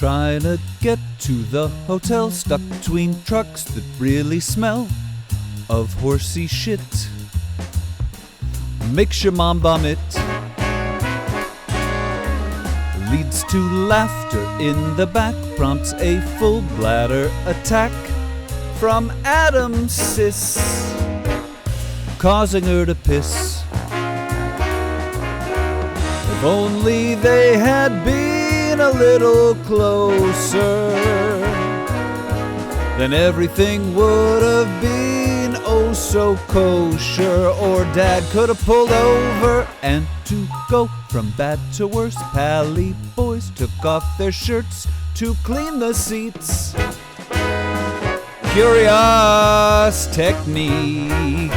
Trying to get to the hotel, stuck between trucks that really smell of horsey shit. Makes your mom vomit, leads to laughter in the back, prompts a full bladder attack from Adam's sis, causing her to piss. If only they had been a little closer, then everything would have been oh so kosher. Or Dad could have pulled over, and to go from bad to worse, Pally boys took off their shirts to clean the seats. Curious technique.